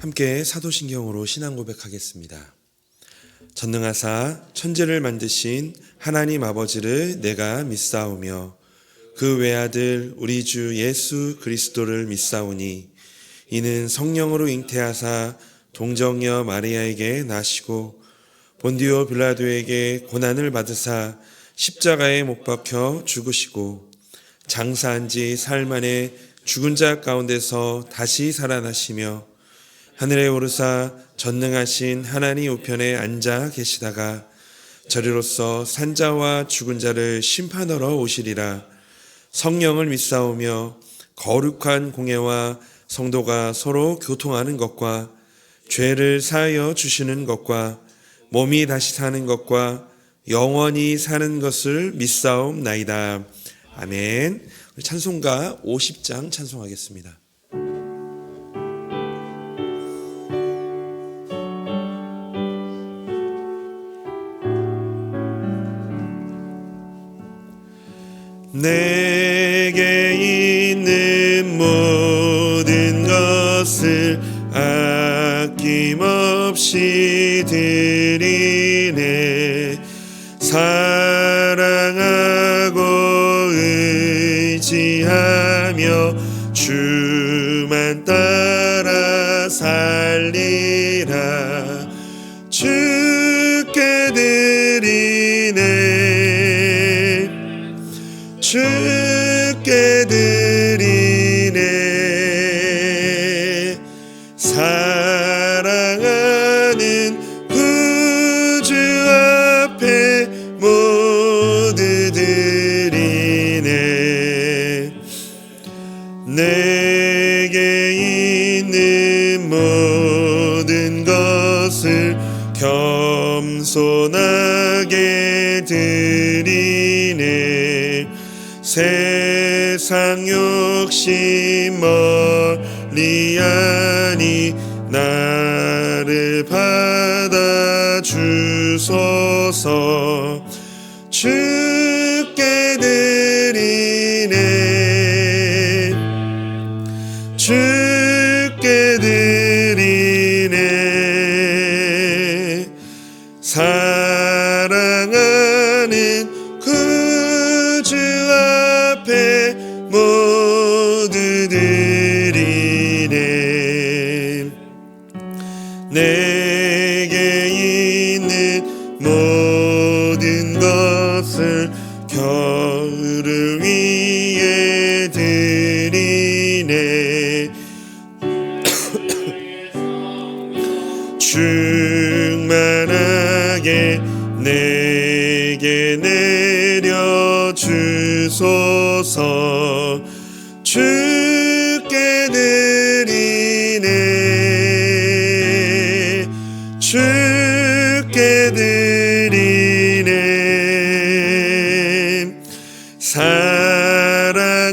함께 사도신경으로 신앙 고백하겠습니다. 전능하사 천지를 만드신 하나님 아버지를 내가 믿사오며 그 외아들 우리 주 예수 그리스도를 믿사오니 이는 성령으로 잉태하사 동정녀 마리아에게 나시고 본디오 빌라도에게 고난을 받으사 십자가에 못 박혀 죽으시고 장사한 지 사흘 만에 죽은 자 가운데서 다시 살아나시며 하늘에 오르사 전능하신 하나님 우편에 앉아 계시다가 저리로서 산자와 죽은 자를 심판하러 오시리라. 성령을 믿사오며 거룩한 공예와 성도가 서로 교통하는 것과 죄를 사하여 주시는 것과 몸이 다시 사는 것과 영원히 사는 것을 믿사옵나이다. 아멘. 찬송가 50장 찬송하겠습니다. 내게 있는 모든 것을 아낌없이 드리네. 사랑하고 의지하며 주만 따라 살리라. 주께 드리네. 주께 드리네. 사랑하는 구주 앞에 모두 드리네. 내게 있는 모든 것을 겸손하게 드리네. 세상 욕심 멀리하니 나를 받아주소서. 주께 드리네. 주께 드리네. 사랑하는 구주 앞에 모두 드리네. 내게 있는 모든 것을 겨울 위에 드리네. 충만하게 내게 내려주소서. 주께 드리네. 주께 드리네. 사랑하는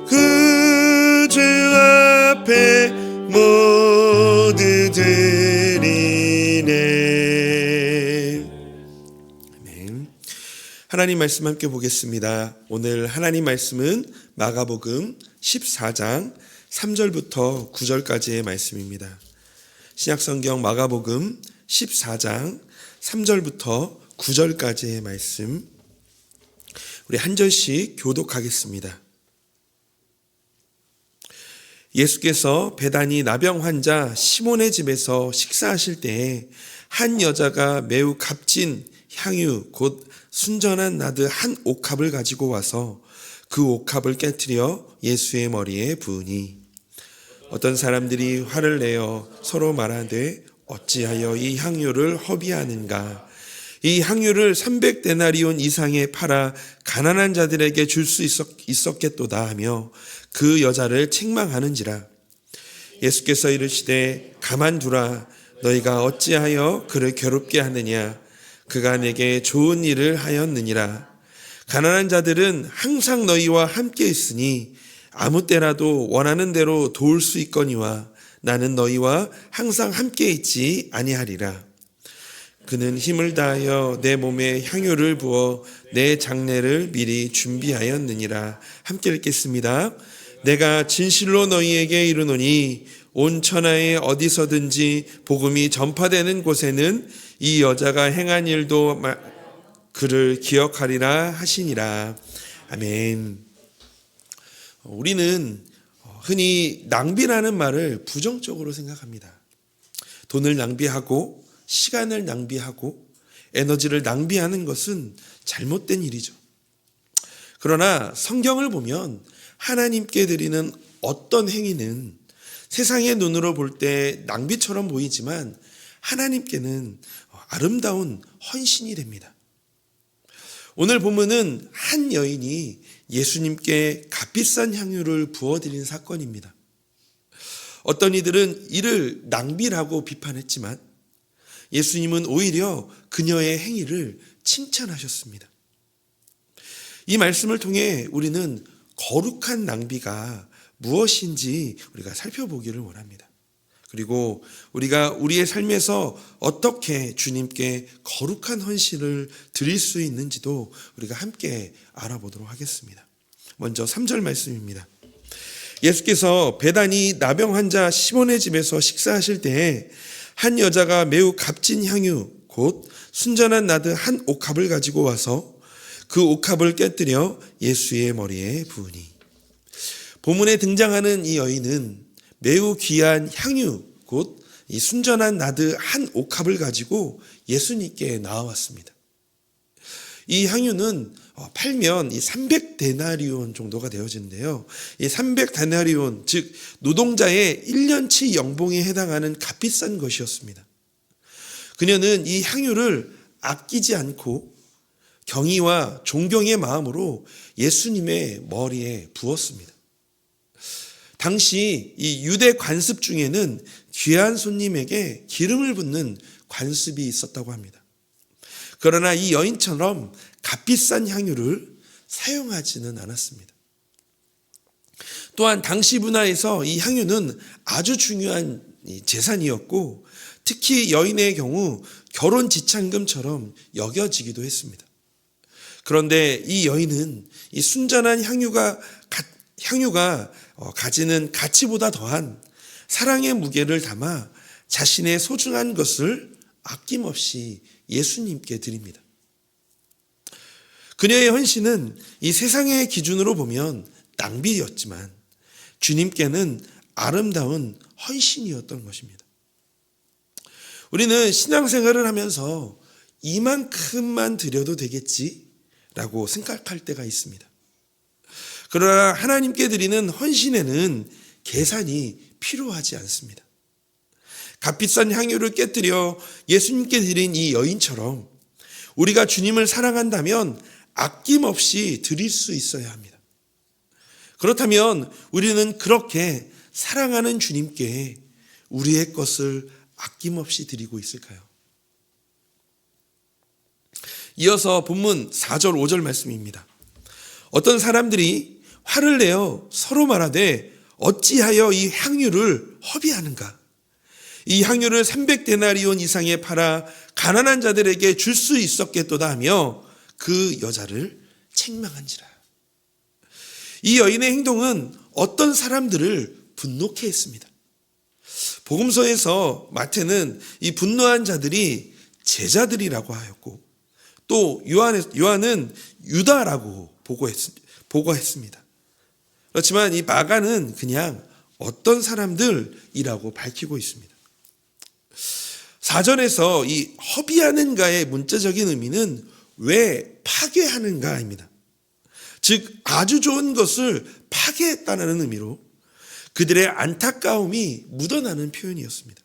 구주 앞에 모두 드리네. 아멘. 하나님 말씀 함께 보겠습니다. 오늘 하나님 말씀은 마가복음 14장 3절부터 9절까지의 말씀입니다. 신약성경 마가복음 14장 3절부터 9절까지의 말씀, 우리 한 절씩 교독하겠습니다. 예수께서 베다니 나병 환자 시몬의 집에서 식사하실 때에 한 여자가 매우 값진 향유 곧 순전한 나드 한 옥합을 가지고 와서 그 옥합을 깨트려 예수의 머리에 부으니 어떤 사람들이 화를 내어 서로 말하되 어찌하여 이 향유를 허비하는가. 이 향유를 300데나리온 이상에 팔아 가난한 자들에게 줄 수 있었겠도다 하며 그 여자를 책망하는지라. 예수께서 이르시되 가만두라. 너희가 어찌하여 그를 괴롭게 하느냐. 그가 내게 좋은 일을 하였느니라. 가난한 자들은 항상 너희와 함께 있으니 아무 때라도 원하는 대로 도울 수 있거니와 나는 너희와 항상 함께 있지 아니하리라. 그는 힘을 다하여 내 몸에 향유를 부어 내 장례를 미리 준비하였느니라. 함께 읽겠습니다. 내가 진실로 너희에게 이르노니 온 천하에 어디서든지 복음이 전파되는 곳에는 이 여자가 행한 일도 그를 기억하리라 하시니라. 아멘. 우리는 흔히 낭비라는 말을 부정적으로 생각합니다. 돈을 낭비하고 시간을 낭비하고 에너지를 낭비하는 것은 잘못된 일이죠. 그러나 성경을 보면 하나님께 드리는 어떤 행위는 세상의 눈으로 볼 때 낭비처럼 보이지만 하나님께는 아름다운 헌신이 됩니다. 오늘 본문은 한 여인이 예수님께 값비싼 향유를 부어드린 사건입니다. 어떤 이들은 이를 낭비라고 비판했지만 예수님은 오히려 그녀의 행위를 칭찬하셨습니다. 이 말씀을 통해 우리는 거룩한 낭비가 무엇인지 우리가 살펴보기를 원합니다. 그리고 우리가 우리의 삶에서 어떻게 주님께 거룩한 헌신을 드릴 수 있는지도 우리가 함께 알아보도록 하겠습니다. 먼저 3절 말씀입니다. 예수께서 베다니 나병 환자 시몬의 집에서 식사하실 때에 한 여자가 매우 값진 향유 곧 순전한 나드 한 옥합을 가지고 와서 그 옥합을 깨뜨려 예수의 머리에 부으니. 본문에 등장하는 이 여인은 매우 귀한 향유 곧 이 순전한 나드 한 옥합을 가지고 예수님께 나와왔습니다. 이 향유는 팔면 이 300데나리온 정도가 되어지는데요. 이 300데나리온 즉 노동자의 1년치 연봉에 해당하는 값비싼 것이었습니다. 그녀는 이 향유를 아끼지 않고 경의와 존경의 마음으로 예수님의 머리에 부었습니다. 당시 이 유대 관습 중에는 귀한 손님에게 기름을 붓는 관습이 있었다고 합니다. 그러나 이 여인처럼 값비싼 향유를 사용하지는 않았습니다. 또한 당시 문화에서 이 향유는 아주 중요한 재산이었고 특히 여인의 경우 결혼 지참금처럼 여겨지기도 했습니다. 그런데 이 여인은 이 순전한 향유가 가지는 가치보다 더한 사랑의 무게를 담아 자신의 소중한 것을 아낌없이 예수님께 드립니다. 그녀의 헌신은 이 세상의 기준으로 보면 낭비였지만 주님께는 아름다운 헌신이었던 것입니다. 우리는 신앙생활을 하면서 이만큼만 드려도 되겠지라고 생각할 때가 있습니다. 그러나 하나님께 드리는 헌신에는 계산이 필요하지 않습니다. 값비싼 향유를 깨뜨려 예수님께 드린 이 여인처럼 우리가 주님을 사랑한다면 아낌없이 드릴 수 있어야 합니다. 그렇다면 우리는 그렇게 사랑하는 주님께 우리의 것을 아낌없이 드리고 있을까요? 이어서 본문 4절 5절 말씀입니다. 어떤 사람들이 화를 내어 서로 말하되 어찌하여 이 향유를 허비하는가? 이 향유를 300데나리온 이상에 팔아 가난한 자들에게 줄 수 있었겠도다 하며 그 여자를 책망한지라. 이 여인의 행동은 어떤 사람들을 분노케 했습니다. 복음서에서 마태는 이 분노한 자들이 제자들이라고 하였고 또 요한은 유다라고 보고했습니다. 그렇지만 이 마가는 그냥 어떤 사람들이라고 밝히고 있습니다. 사전에서 이 허비하는가의 문자적인 의미는 왜 파괴하는가입니다. 즉 아주 좋은 것을 파괴했다는 의미로 그들의 안타까움이 묻어나는 표현이었습니다.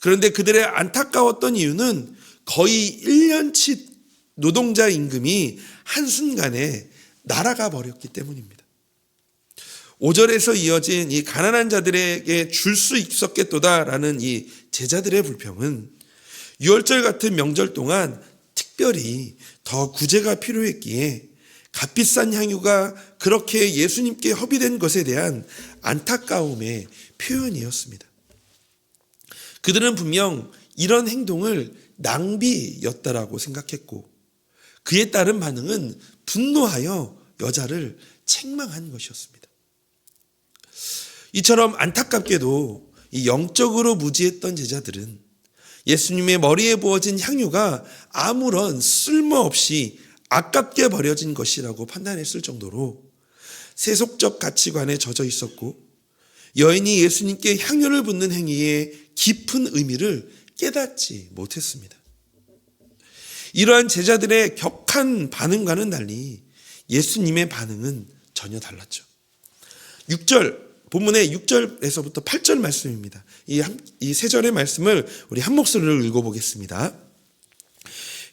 그런데 그들의 안타까웠던 이유는 거의 1년치 노동자 임금이 한순간에 날아가 버렸기 때문입니다. 5절에서 이어진 이 가난한 자들에게 줄 수 있었겠도다라는 이 제자들의 불평은 6월절 같은 명절 동안 특별히 더 구제가 필요했기에 값비싼 향유가 그렇게 예수님께 허비된 것에 대한 안타까움의 표현이었습니다. 그들은 분명 이런 행동을 낭비였다라고 생각했고 그에 따른 반응은 분노하여 여자를 책망한 것이었습니다. 이처럼 안타깝게도 이 영적으로 무지했던 제자들은 예수님의 머리에 부어진 향유가 아무런 쓸모없이 아깝게 버려진 것이라고 판단했을 정도로 세속적 가치관에 젖어 있었고, 여인이 예수님께 향유를 붓는 행위의 깊은 의미를 깨닫지 못했습니다. 이러한 제자들의 격한 반응과는 달리 예수님의 반응은 전혀 달랐죠. 6절, 본문의 6절에서부터 8절 말씀입니다. 이 세 절의 말씀을 우리 한 목소리로 읽어보겠습니다.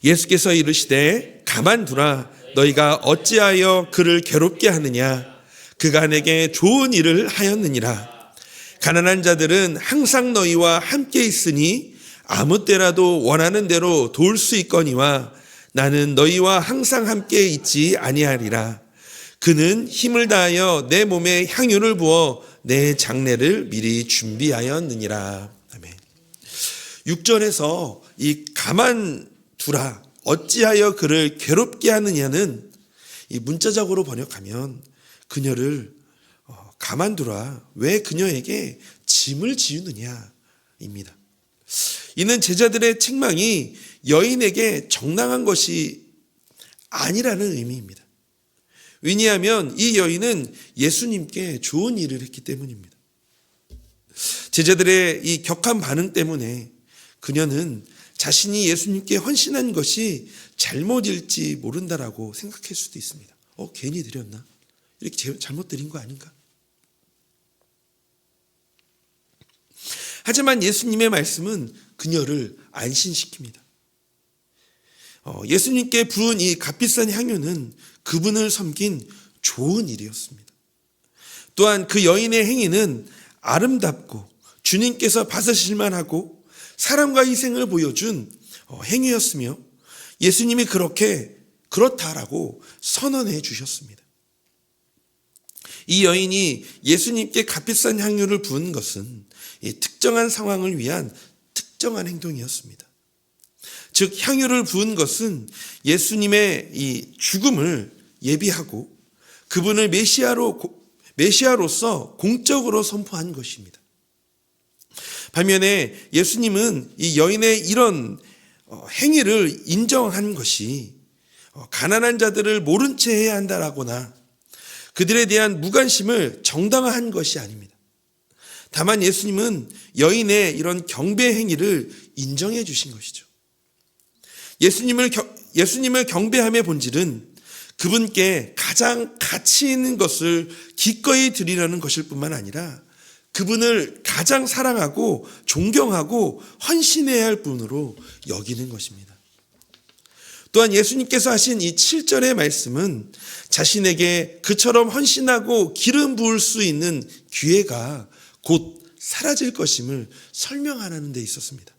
예수께서 이르시되 가만두라. 너희가 어찌하여 그를 괴롭게 하느냐. 그가 내게 좋은 일을 하였느니라. 가난한 자들은 항상 너희와 함께 있으니 아무 때라도 원하는 대로 도울 수 있거니와 나는 너희와 항상 함께 있지 아니하리라. 그는 힘을 다하여 내 몸에 향유를 부어 내 장례를 미리 준비하였느니라. 아멘. 6절에서 이 가만두라, 어찌하여 그를 괴롭게 하느냐는 이 문자적으로 번역하면 그녀를 가만두라, 왜 그녀에게 짐을 지우느냐입니다. 이는 제자들의 책망이 여인에게 정당한 것이 아니라는 의미입니다. 왜냐하면 이 여인은 예수님께 좋은 일을 했기 때문입니다. 제자들의 이 격한 반응 때문에 그녀는 자신이 예수님께 헌신한 것이 잘못일지 모른다라고 생각할 수도 있습니다. 괜히 드렸나? 이렇게 잘못 드린 거 아닌가? 하지만 예수님의 말씀은 그녀를 안심시킵니다. 예수님께 부은 이 값비싼 향유는 그분을 섬긴 좋은 일이었습니다. 또한 그 여인의 행위는 아름답고 주님께서 받으실만 하고 사랑과 희생을 보여준 행위였으며 예수님이 그렇다라고 선언해 주셨습니다. 이 여인이 예수님께 값비싼 향유를 부은 것은 특정한 상황을 위한 특정한 행동이었습니다. 즉 향유를 부은 것은 예수님의 이 죽음을 예비하고 그분을 메시아로서 공적으로 선포한 것입니다. 반면에 예수님은 이 여인의 이런 행위를 인정한 것이 가난한 자들을 모른 채 해야 한다라거나 그들에 대한 무관심을 정당화한 것이 아닙니다. 다만 예수님은 여인의 이런 경배 행위를 인정해 주신 것이죠. 예수님을 경배함의 본질은 그분께 가장 가치 있는 것을 기꺼이 드리려는 것일 뿐만 아니라 그분을 가장 사랑하고 존경하고 헌신해야 할 분으로 여기는 것입니다. 또한 예수님께서 하신 이 7절의 말씀은 자신에게 그처럼 헌신하고 기름 부을 수 있는 기회가 곧 사라질 것임을 설명하는 데 있었습니다.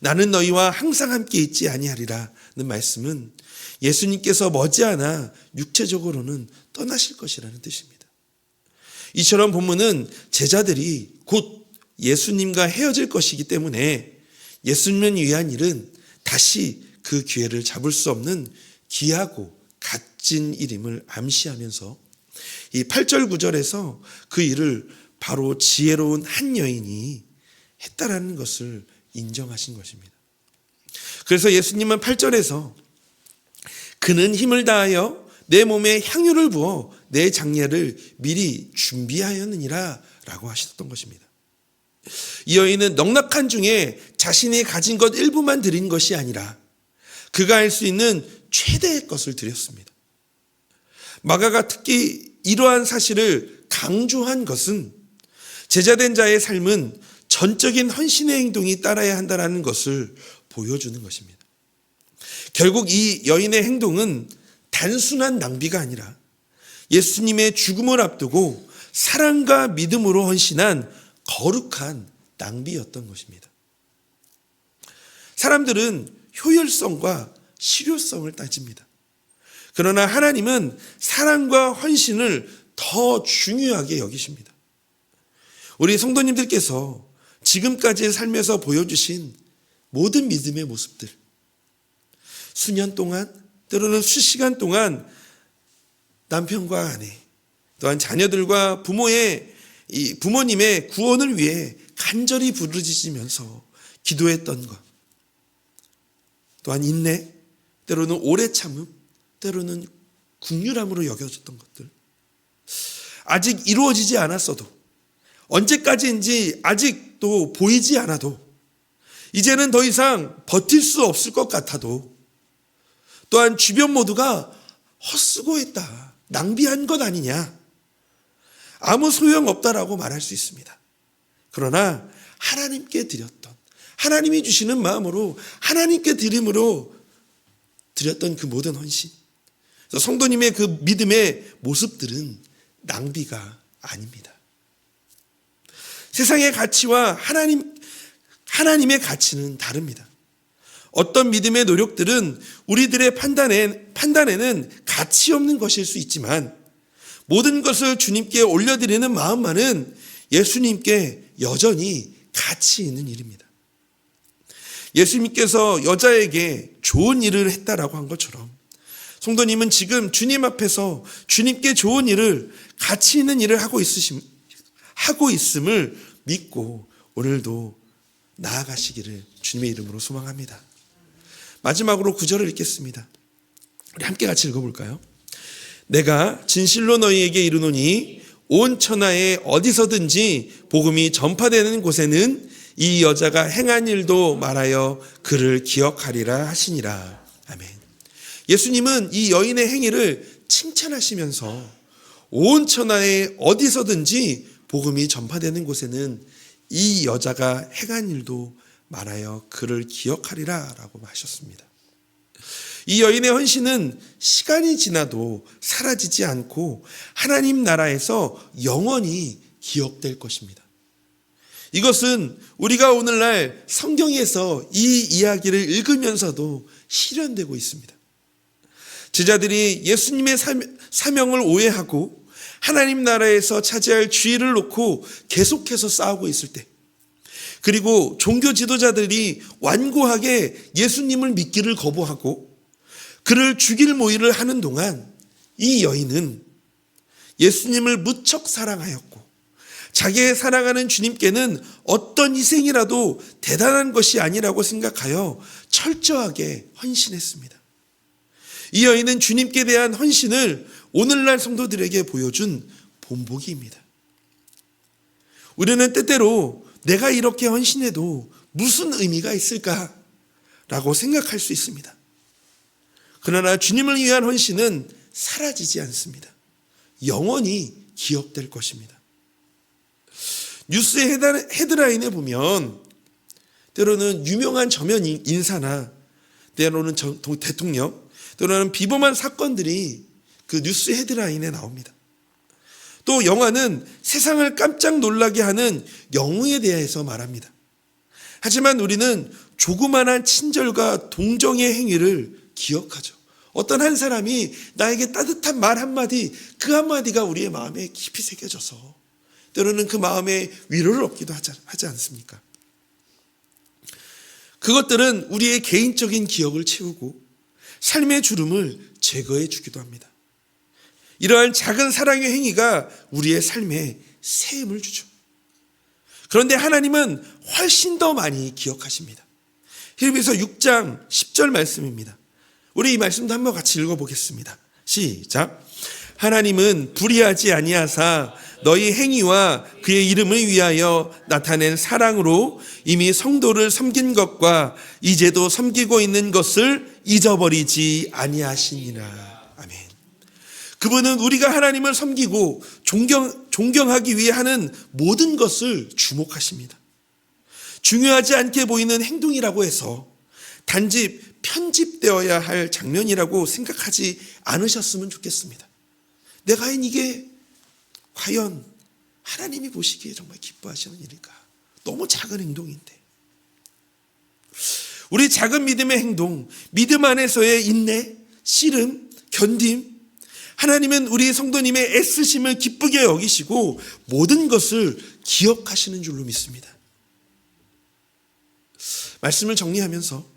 나는 너희와 항상 함께 있지 아니하리라는 말씀은 예수님께서 머지않아 육체적으로는 떠나실 것이라는 뜻입니다. 이처럼 본문은 제자들이 곧 예수님과 헤어질 것이기 때문에 예수님을 위한 일은 다시 그 기회를 잡을 수 없는 귀하고 값진 일임을 암시하면서 이 8절 9절에서 그 일을 바로 지혜로운 한 여인이 했다라는 것을 인정하신 것입니다. 그래서 예수님은 8절에서 그는 힘을 다하여 내 몸에 향유를 부어 내 장례를 미리 준비하였느니라 라고 하셨던 것입니다. 이 여인은 넉넉한 중에 자신이 가진 것 일부만 드린 것이 아니라 그가 할 수 있는 최대의 것을 드렸습니다. 마가가 특히 이러한 사실을 강조한 것은 제자된 자의 삶은 전적인 헌신의 행동이 따라야 한다는 것을 보여주는 것입니다. 결국 이 여인의 행동은 단순한 낭비가 아니라 예수님의 죽음을 앞두고 사랑과 믿음으로 헌신한 거룩한 낭비였던 것입니다. 사람들은 효율성과 실효성을 따집니다. 그러나 하나님은 사랑과 헌신을 더 중요하게 여기십니다. 우리 성도님들께서 지금까지의 삶에서 보여주신 모든 믿음의 모습들, 수년 동안 때로는 수시간 동안 남편과 아내 또한 자녀들과 부모의 이 부모님의 구원을 위해 간절히 부르짖으면서 기도했던 것, 또한 인내, 때로는 오래 참음, 때로는 긍휼함으로 여겨졌던 것들, 아직 이루어지지 않았어도, 언제까지인지 아직도 보이지 않아도, 이제는 더 이상 버틸 수 없을 것 같아도, 또한 주변 모두가 헛수고했다, 낭비한 것 아니냐, 아무 소용없다라고 말할 수 있습니다. 그러나 하나님께 드렸던, 하나님이 주시는 마음으로 하나님께 드림으로 드렸던 그 모든 헌신, 성도님의 그 믿음의 모습들은 낭비가 아닙니다. 세상의 가치와 하나님의 가치는 다릅니다. 어떤 믿음의 노력들은 우리들의 판단에는 가치 없는 것일 수 있지만, 모든 것을 주님께 올려드리는 마음만은 예수님께 여전히 가치 있는 일입니다. 예수님께서 여자에게 좋은 일을 했다라고 한 것처럼, 성도님은 지금 주님 앞에서 주님께 좋은 일을, 가치 있는 일을 하고 있음을 믿고 오늘도 나아가시기를 주님의 이름으로 소망합니다. 마지막으로 9절을 읽겠습니다. 우리 함께 같이 읽어볼까요? 내가 진실로 너희에게 이르노니 온 천하에 어디서든지 복음이 전파되는 곳에는 이 여자가 행한 일도 말하여 그를 기억하리라 하시니라. 아멘. 예수님은 이 여인의 행위를 칭찬하시면서 온 천하에 어디서든지 복음이 전파되는 곳에는 이 여자가 행한 일도 말하여 그를 기억하리라 라고 하셨습니다. 이 여인의 헌신은 시간이 지나도 사라지지 않고 하나님 나라에서 영원히 기억될 것입니다. 이것은 우리가 오늘날 성경에서 이 이야기를 읽으면서도 실현되고 있습니다. 제자들이 예수님의 사명을 오해하고 하나님 나라에서 차지할 주의를 놓고 계속해서 싸우고 있을 때, 그리고 종교 지도자들이 완고하게 예수님을 믿기를 거부하고 그를 죽일 모의를 하는 동안, 이 여인은 예수님을 무척 사랑하였고 자기의 사랑하는 주님께는 어떤 희생이라도 대단한 것이 아니라고 생각하여 철저하게 헌신했습니다. 이 여인은 주님께 대한 헌신을 오늘날 성도들에게 보여준 본보기입니다. 우리는 때때로 내가 이렇게 헌신해도 무슨 의미가 있을까라고 생각할 수 있습니다. 그러나 주님을 위한 헌신은 사라지지 않습니다. 영원히 기억될 것입니다. 뉴스의 헤드라인에 보면 때로는 유명한 저면 인사나 때로는 대통령, 때로는 비범한 사건들이 그 뉴스 헤드라인에 나옵니다. 또 영화는 세상을 깜짝 놀라게 하는 영웅에 대해서 말합니다. 하지만 우리는 조그만한 친절과 동정의 행위를 기억하죠. 어떤 한 사람이 나에게 따뜻한 말 한마디, 그 한마디가 우리의 마음에 깊이 새겨져서 때로는 그 마음에 위로를 얻기도 하지 않습니까? 그것들은 우리의 개인적인 기억을 채우고 삶의 주름을 제거해 주기도 합니다. 이러한 작은 사랑의 행위가 우리의 삶에 새 힘을 주죠. 그런데 하나님은 훨씬 더 많이 기억하십니다. 히브리서 6장 10절 말씀입니다. 우리 이 말씀도 한번 같이 읽어보겠습니다. 시작. 하나님은 불의하지 아니하사 너희 행위와 그의 이름을 위하여 나타낸 사랑으로 이미 성도를 섬긴 것과 이제도 섬기고 있는 것을 잊어버리지 아니하시니라. 아멘. 그분은 우리가 하나님을 섬기고 존경하기 위해 하는 모든 것을 주목하십니다. 중요하지 않게 보이는 행동이라고 해서 단지 편집되어야 할 장면이라고 생각하지 않으셨으면 좋겠습니다. 내가 한 이게 과연 하나님이 보시기에 정말 기뻐하시는 일일까? 너무 작은 행동인데. 우리 작은 믿음의 행동, 믿음 안에서의 인내, 씨름, 견딤, 하나님은 우리 성도님의 애쓰심을 기쁘게 여기시고 모든 것을 기억하시는 줄로 믿습니다. 말씀을 정리하면서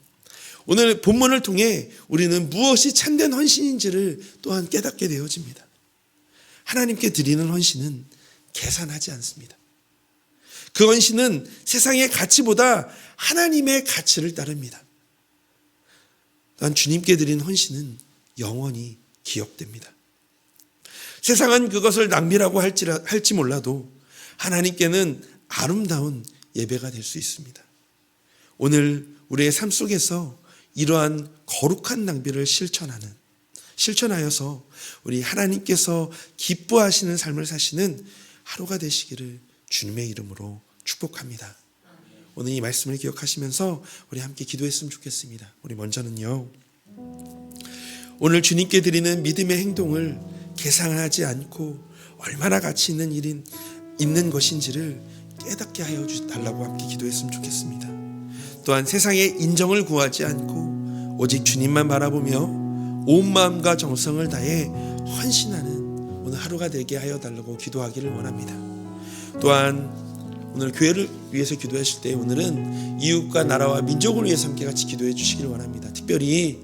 오늘 본문을 통해 우리는 무엇이 참된 헌신인지를 또한 깨닫게 되어집니다. 하나님께 드리는 헌신은 계산하지 않습니다. 그 헌신은 세상의 가치보다 하나님의 가치를 따릅니다. 또한 주님께 드린 헌신은 영원히 기억됩니다. 세상은 그것을 낭비라고 할지 몰라도 하나님께는 아름다운 예배가 될 수 있습니다. 오늘 우리의 삶 속에서 이러한 거룩한 낭비를 실천하여서 우리 하나님께서 기뻐하시는 삶을 사시는 하루가 되시기를 주님의 이름으로 축복합니다. 오늘 이 말씀을 기억하시면서 우리 함께 기도했으면 좋겠습니다. 우리 먼저는요, 오늘 주님께 드리는 믿음의 행동을 계산하지 않고 얼마나 가치 있는 것인지를 깨닫게 하여 달라고 함께 기도했으면 좋겠습니다. 또한 세상의 인정을 구하지 않고 오직 주님만 바라보며 온 마음과 정성을 다해 헌신하는 오늘 하루가 되게 하여 달라고 기도하기를 원합니다. 또한 오늘 교회를 위해서 기도하실 때 오늘은 이웃과 나라와 민족을 위해서 함께 같이 기도해 주시길 원합니다. 특별히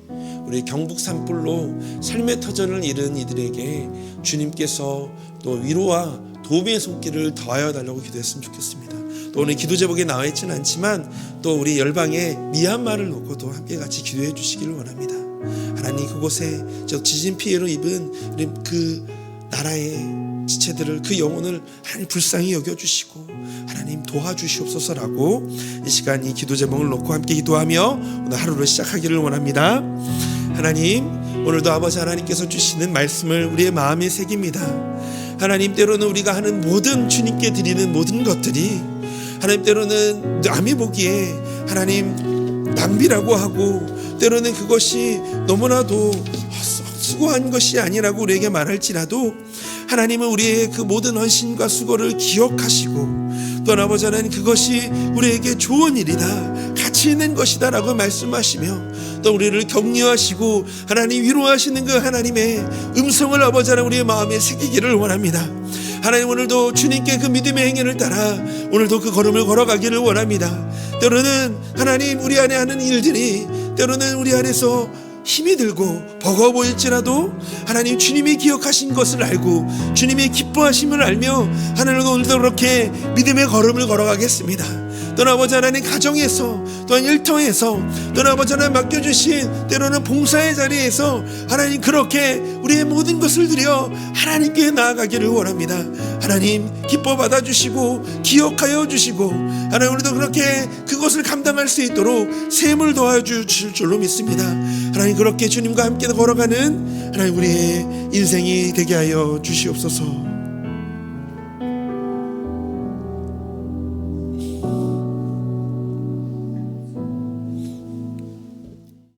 우리 경북 산불로 삶의 터전을 잃은 이들에게 주님께서 또 위로와 도움의 손길을 더하여 달라고 기도했으면 좋겠습니다. 또 오늘 기도 제목에 나와 있지는 않지만 또 우리 열방의 미얀마를 놓고도 함께 같이 기도해 주시기를 원합니다. 하나님, 그곳에 지진 피해로 입은 그 나라의 지체들을, 그 영혼을 하나님 불쌍히 여겨주시고 하나님 도와주시옵소서라고 이 시간 이 기도 제목을 놓고 함께 기도하며 오늘 하루를 시작하기를 원합니다. 하나님, 오늘도 아버지 하나님께서 주시는 말씀을 우리의 마음에 새깁니다. 하나님, 때로는 우리가 하는 모든, 주님께 드리는 모든 것들이 하나님 때로는 남이 보기에 하나님 낭비라고 하고 때로는 그것이 너무나도 수고한 것이 아니라고 우리에게 말할지라도 하나님은 우리의 그 모든 헌신과 수고를 기억하시고 또한 아버지 하나님, 그것이 우리에게 좋은 일이다, 가치 있는 것이다 라고 말씀하시며 또 우리를 격려하시고 하나님 위로하시는 그 하나님의 음성을 아버지 하나님 우리의 마음에 새기기를 원합니다. 하나님, 오늘도 주님께 그 믿음의 행위를 따라 오늘도 그 걸음을 걸어가기를 원합니다. 때로는 하나님 우리 안에 하는 일들이 때로는 우리 안에서 힘이 들고 버거워 보일지라도 하나님 주님이 기억하신 것을 알고 주님이 기뻐하심을 알며 하나님 오늘도 그렇게 믿음의 걸음을 걸어가겠습니다. 또는 아버지 하나님 가정에서 또한 일터에서 또는 아버지 하나님 맡겨주신 때로는 봉사의 자리에서 하나님 그렇게 우리의 모든 것을 드려 하나님께 나아가기를 원합니다. 하나님 기뻐 받아주시고 기억하여 주시고 하나님 우리도 그렇게 그것을 감당할 수 있도록 셈을 도와주실 줄로 믿습니다. 하나님 그렇게 주님과 함께 걸어가는 하나님 우리의 인생이 되게 하여 주시옵소서.